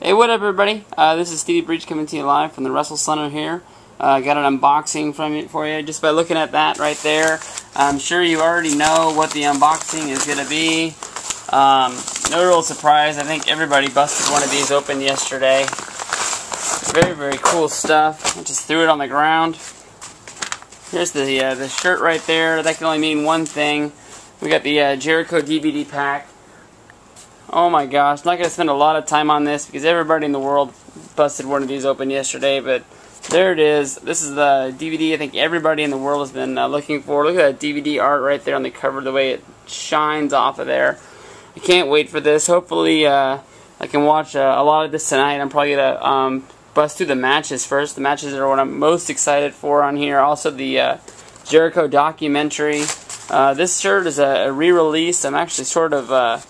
Hey, what up, everybody? This is Stevie Breach coming to you live from the Wrestle Center here. Got an unboxing for you just by looking at that right there. I'm sure you already know what the unboxing is going to be. No real surprise. I think everybody busted one of these open yesterday. Very, very cool stuff. I just threw it on the ground. Here's the shirt right there. That can only mean one thing. We got the Jericho Dvd Pack. Oh my gosh, not going to spend a lot of time on this because everybody in the world busted one of these open yesterday, but there it is. This is the DVD I think everybody in the world has been looking for. Look at that DVD art right there on the cover, the way it shines off of there. I can't wait for this. Hopefully I can watch a lot of this tonight. I'm probably going to bust through the matches first. The matches are what I'm most excited for on here. Also the Jericho documentary. This shirt is a re-release. I'm actually sort of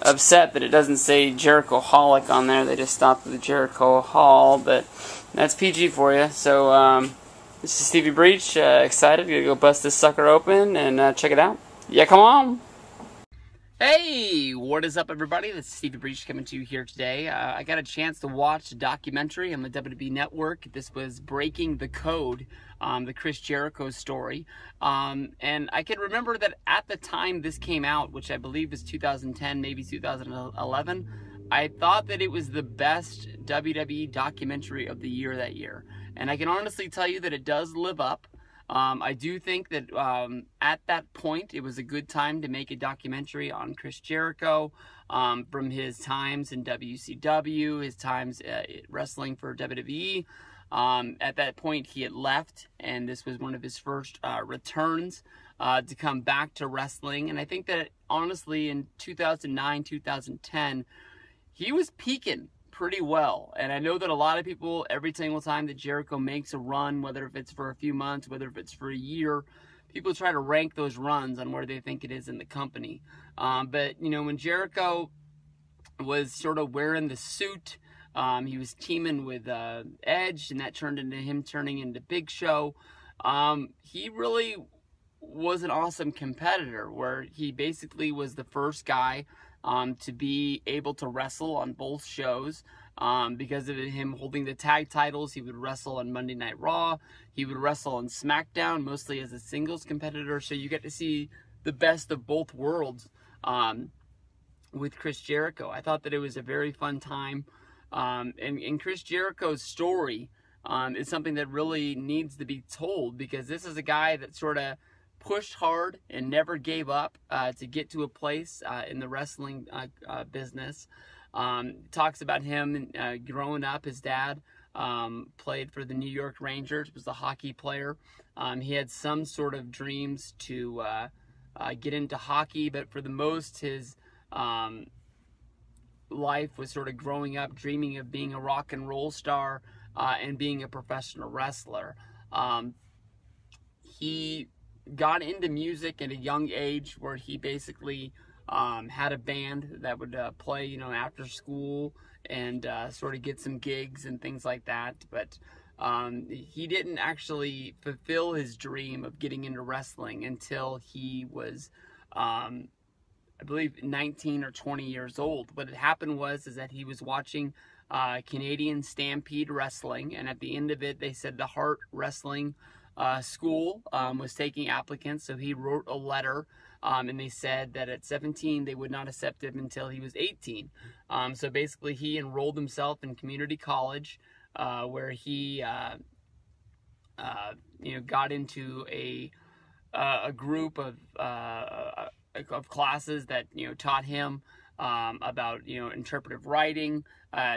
upset that it doesn't say Jericho-holic on there. They just stopped at the Jericho Hall, but that's PG for you. So this is Stevie Breach, excited. Gonna go bust this sucker open and check it out. Yeah, come on. Hey, what is up, everybody? This is Stevie Breach coming to you here today. I got a chance to watch a documentary on the WWE Network. This was Breaking the Code, the Chris Jericho story. And I can remember that at the time this came out, which I believe was 2010, maybe 2011, I thought that it was the best WWE documentary of the year that year. And I can honestly tell you that it does live up. I do think that at that point it was a good time to make a documentary on Chris Jericho, from his times in WCW, his times wrestling for WWE. At that point he had left, and this was one of his first returns to come back to wrestling. And I think that honestly in 2009, 2010, he was peaking pretty well. And I know that a lot of people, every single time that Jericho makes a run, whether if it's for a few months, whether if it's for a year, people try to rank those runs on where they think it is in the company. But, you know, when Jericho was sort of wearing the suit, he was teaming with Edge, and that turned into him turning into Big Show. He really was an awesome competitor, where he basically was the first guy to be able to wrestle on both shows. Because of him holding the tag titles, he would wrestle on Monday Night Raw. He would wrestle on SmackDown, mostly as a singles competitor. So you get to see the best of both worlds with Chris Jericho. I thought that it was a very fun time. And Chris Jericho's story is something that really needs to be told, because this is a guy that sort of pushed hard and never gave up to get to a place in the wrestling business. Talks about him growing up. His dad played for the New York Rangers, was a hockey player. He had some sort of dreams to get into hockey, but for the most, his life was sort of growing up dreaming of being a rock and roll star and being a professional wrestler. He got into music at a young age, where he basically had a band that would play, you know, after school and sort of get some gigs and things like that. But he didn't actually fulfill his dream of getting into wrestling until he was, I believe, 19 or 20 years old. What had happened was that he was watching Canadian Stampede Wrestling, and at the end of it, they said the Hart Wrestling school was taking applicants, so he wrote a letter, and they said that at 17 they would not accept him until he was 18. So basically he enrolled himself in community college, where he you know, got into a group of classes that, you know, taught him about, you know, interpretive writing,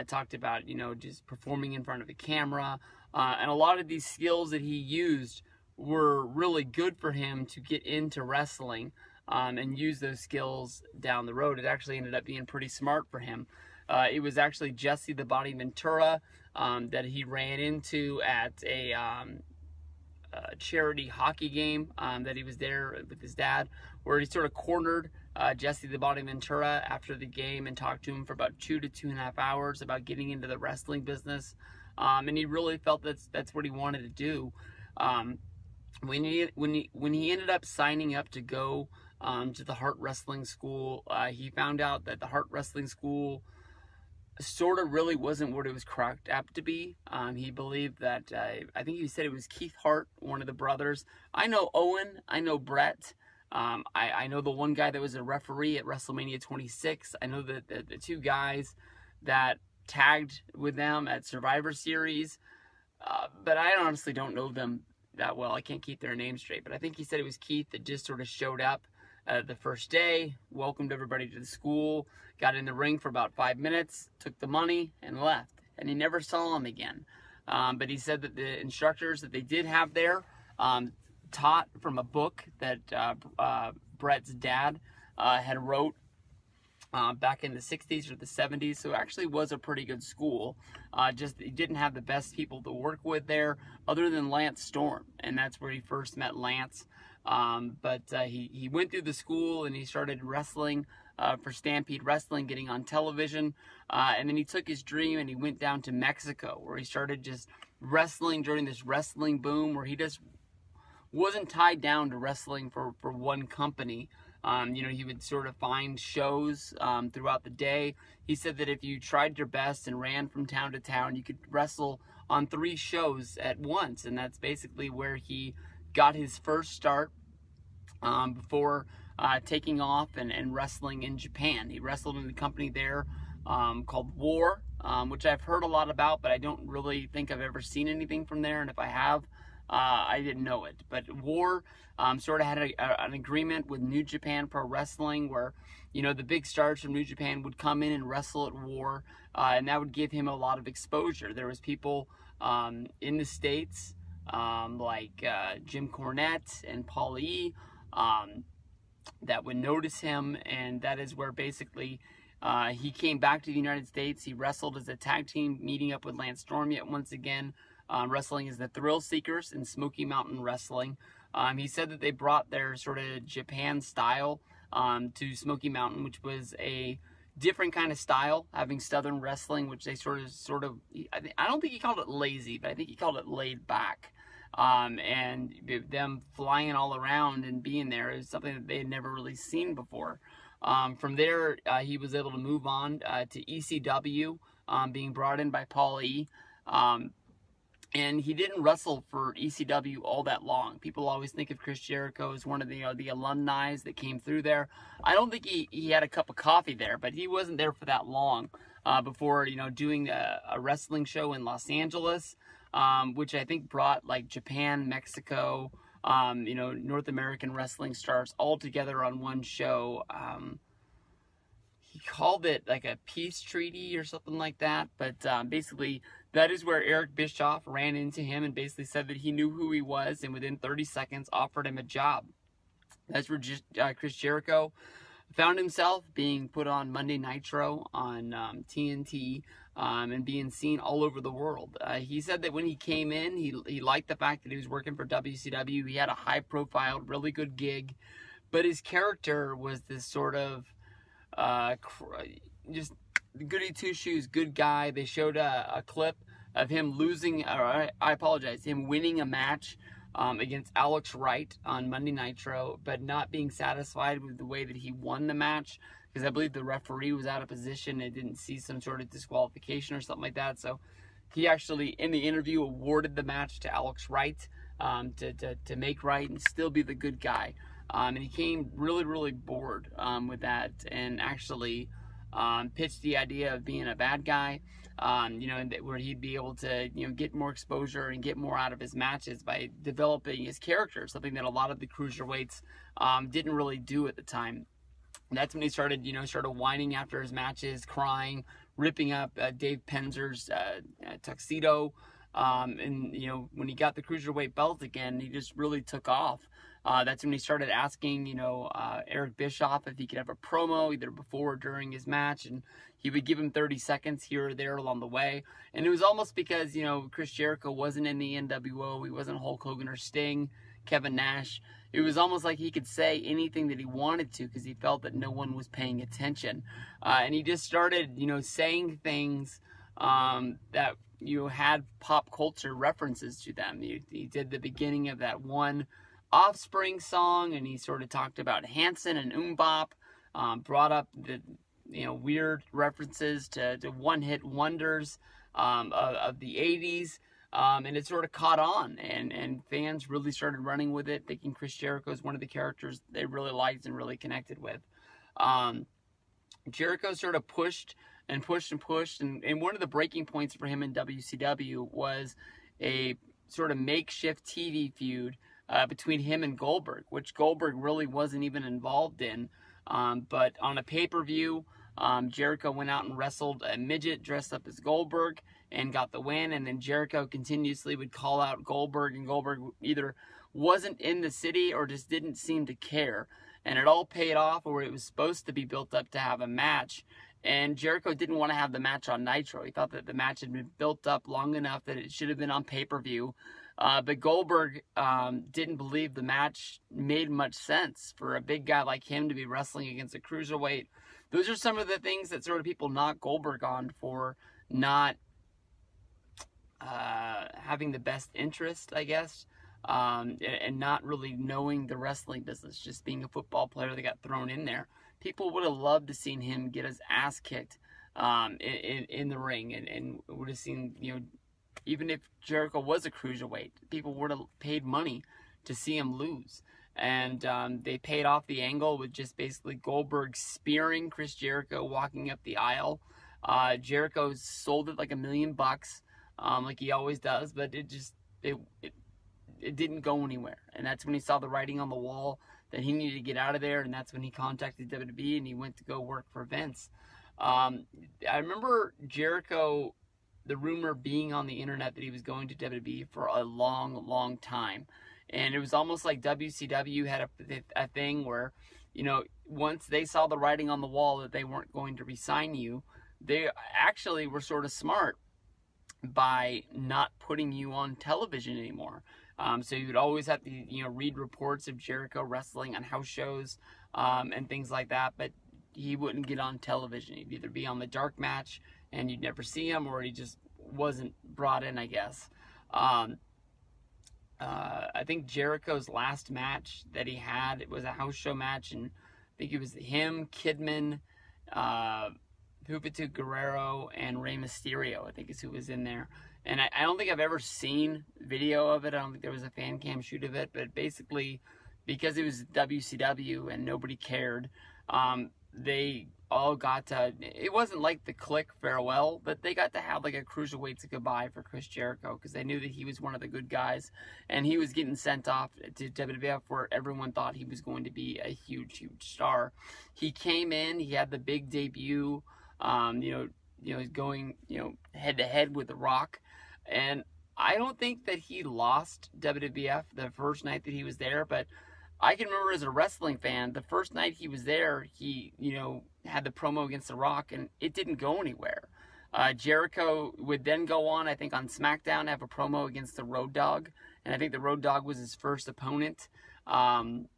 talked about, you know, just performing in front of a camera. And a lot of these skills that he used were really good for him to get into wrestling and use those skills down the road. It actually ended up being pretty smart for him. It was actually Jesse the Body Ventura that he ran into at a charity hockey game that he was there with his dad, where he sort of cornered Jesse the Body Ventura after the game and talked to him for about 2 to 2.5 hours about getting into the wrestling business. And he really felt that's what he wanted to do. When he ended up signing up to go to the Hart Wrestling School, he found out that the Hart Wrestling School sort of really wasn't what it was cracked up to be. He believed that, I think he said it was Keith Hart, one of the brothers. I know Owen, I know Brett. I know the one guy that was a referee at WrestleMania 26. I know the two guys that tagged with them at Survivor Series. But I honestly don't know them that well. I can't keep their names straight. But I think he said it was Keith that just sort of showed up the first day, welcomed everybody to the school, got in the ring for about 5 minutes, took the money, and left. And he never saw him again. But he said that the instructors that they did have there taught from a book that Brett's dad had wrote back in the 60s or the 70s, so it actually was a pretty good school. Just he didn't have the best people to work with there, other than Lance Storm, and that's where he first met Lance. But he went through the school and he started wrestling for Stampede Wrestling, getting on television, and then he took his dream and he went down to Mexico, where he started just wrestling during this wrestling boom, where he just wasn't tied down to wrestling for one company. You know, he would sort of find shows throughout the day. He said that if you tried your best and ran from town to town, you could wrestle on 3 shows at once. And that's basically where he got his first start before taking off and wrestling in Japan. He wrestled in a company there called War, which I've heard a lot about, but I don't really think I've ever seen anything from there. And if I have, I didn't know it. But War sort of had an agreement with New Japan Pro Wrestling where, you know, the big stars from New Japan would come in and wrestle at War, and that would give him a lot of exposure. There was people in the States like Jim Cornette and Paul E. That would notice him, and that is where basically he came back to the United States. He wrestled as a tag team, meeting up with Lance Storm yet once again. Wrestling as the Thrill Seekers in Smoky Mountain Wrestling. He said that they brought their sort of Japan style to Smoky Mountain, which was a different kind of style, having Southern wrestling, which they sort of. I don't think he called it lazy, but I think he called it laid back. And them flying all around and being there is something that they had never really seen before. From there, he was able to move on to ECW, being brought in by Paul E. And he didn't wrestle for ECW all that long. People always think of Chris Jericho as one of the alumni that came through there. I don't think he had a cup of coffee there, but he wasn't there for that long before, you know, doing a wrestling show in Los Angeles, which I think brought like Japan, Mexico, you know, North American wrestling stars all together on one show. He called it like a peace treaty or something like that, but basically that is where Eric Bischoff ran into him and basically said that he knew who he was, and within 30 seconds offered him a job. That's where Chris Jericho found himself being put on Monday Nitro on TNT and being seen all over the world. He said that when he came in, he liked the fact that he was working for WCW. He had a high-profile, really good gig, but his character was this sort of just goody two-shoes, good guy. They showed a clip of him losing, or I apologize, him winning a match against Alex Wright on Monday Nitro, but not being satisfied with the way that he won the match, because I believe the referee was out of position and didn't see some sort of disqualification or something like that. So he actually, in the interview, awarded the match to Alex Wright to make right and still be the good guy. And he came really, really bored with that, and actually pitched the idea of being a bad guy, you know, where he'd be able to, you know, get more exposure and get more out of his matches by developing his character, something that a lot of the cruiserweights didn't really do at the time. And that's when he started, you know, whining after his matches, crying, ripping up Dave Penzer's tuxedo. And, you know, when he got the cruiserweight belt again, he just really took off. That's when he started asking, you know, Eric Bischoff if he could have a promo either before or during his match, and he would give him 30 seconds here or there along the way. And it was almost because, you know, Chris Jericho wasn't in the NWO, he wasn't Hulk Hogan or Sting, Kevin Nash. It was almost like he could say anything that he wanted to because he felt that no one was paying attention. And he just started, you know, saying things that, you know, had pop culture references to them. He did the beginning of that one Offspring song, and he sort of talked about Hanson and Bop, brought up the weird references to one-hit wonders of the 80s. And it sort of caught on, and fans really started running with it, thinking Chris Jericho is one of the characters they really liked and really connected with. Jericho sort of pushed and pushed and pushed, and one of the breaking points for him in WCW was a sort of makeshift TV feud between him and Goldberg, which Goldberg really wasn't even involved in. But on a pay-per-view, Jericho went out and wrestled a midget dressed up as Goldberg and got the win, and then Jericho continuously would call out Goldberg, and Goldberg either wasn't in the city or just didn't seem to care. And it all paid off where it was supposed to be built up to have a match. And Jericho didn't want to have the match on Nitro. He thought that the match had been built up long enough that it should have been on pay-per-view. But Goldberg didn't believe the match made much sense for a big guy like him to be wrestling against a cruiserweight. Those are some of the things that sort of people knock Goldberg on for not having the best interest, I guess, and not really knowing the wrestling business, just being a football player that got thrown in there. People would have loved to seen him get his ass kicked in the ring, and would have seen, even if Jericho was a cruiserweight, people would have paid money to see him lose. And they paid off the angle with just basically Goldberg spearing Chris Jericho walking up the aisle. Jericho sold it like $1 million, like he always does, but it didn't go anywhere. And that's when he saw the writing on the wall that he needed to get out of there, and that's when he contacted WWE and he went to go work for Vince. I remember Jericho, the rumor being on the internet that he was going to WWE for a long, long time. And it was almost like WCW had a thing where, once they saw the writing on the wall that they weren't going to re-sign you, they actually were sort of smart by not putting you on television anymore. So you'd always have to, read reports of Jericho wrestling on house shows and things like that, but he wouldn't get on television. He'd either be on the dark match and you'd never see him, or he just wasn't brought in, I guess. I think Jericho's last match that he had, it was a house show match, and I think it was him, Kidman, Juventud Guerrero, and Rey Mysterio, I think is who was in there. And I don't think I've ever seen video of it. I don't think there was a fan cam shoot of it, but basically, because it was WCW and nobody cared, they all got to, it wasn't like the Click farewell, but they got to have like a cruiserweights goodbye for Chris Jericho, because they knew that he was one of the good guys, and he was getting sent off to WWF where everyone thought he was going to be a huge, huge star. He came in, he had the big debut, he's going, head to head with The Rock, and I don't think that he lost WWF the first night that he was there, but I can remember as a wrestling fan, the first night he was there, he, had the promo against The Rock, and it didn't go anywhere. Jericho would then go on, I think, on SmackDown, have a promo against the Road Dogg, and I think the Road Dogg was his first opponent in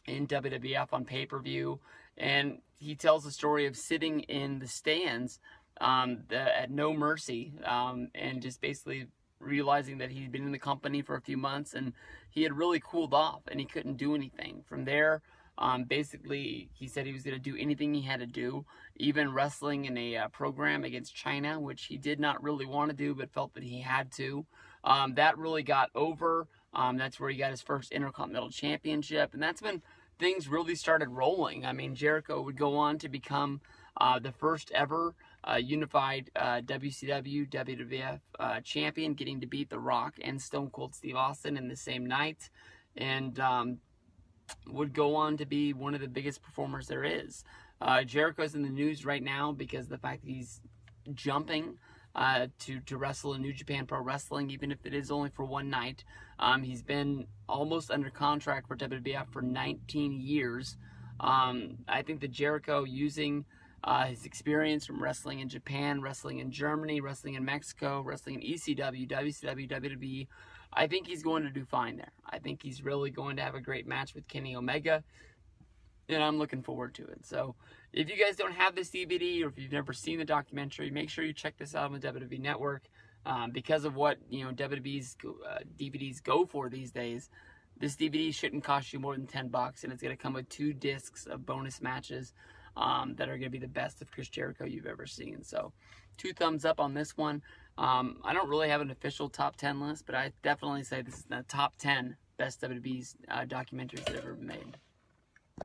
WWF on pay-per-view, and he tells the story of sitting in the stands at No Mercy, and just basically realizing that he'd been in the company for a few months and he had really cooled off and he couldn't do anything. From there, basically, he said he was going to do anything he had to do, even wrestling in a program against China, which he did not really want to do but felt that he had to. That really got over. That's where he got his first Intercontinental Championship, and that's when things really started rolling. I mean, Jericho would go on to become the first ever unified WCW, WWF champion, getting to beat The Rock and Stone Cold Steve Austin in the same night, and would go on to be one of the biggest performers there is. Jericho's in the news right now because of the fact that he's jumping to wrestle in New Japan Pro Wrestling, even if it is only for one night. He's been almost under contract for WWF for 19 years. I think that Jericho, using his experience from wrestling in Japan, wrestling in Germany, wrestling in Mexico, wrestling in ECW, WCW, WWE, I think he's going to do fine there. I think he's really going to have a great match with Kenny Omega, and I'm looking forward to it. So if you guys don't have this DVD, or if you've never seen the documentary, make sure you check this out on the WWE Network. Because of what WWE's DVDs go for these days, this DVD shouldn't cost you more than $10, and it's going to come with 2 discs of bonus matches. that are going to be the best of Chris Jericho you've ever seen. So 2 thumbs up on this one. I don't really have an official top 10 list, but I definitely say this is the top 10 best WWE's documentaries that have ever been made.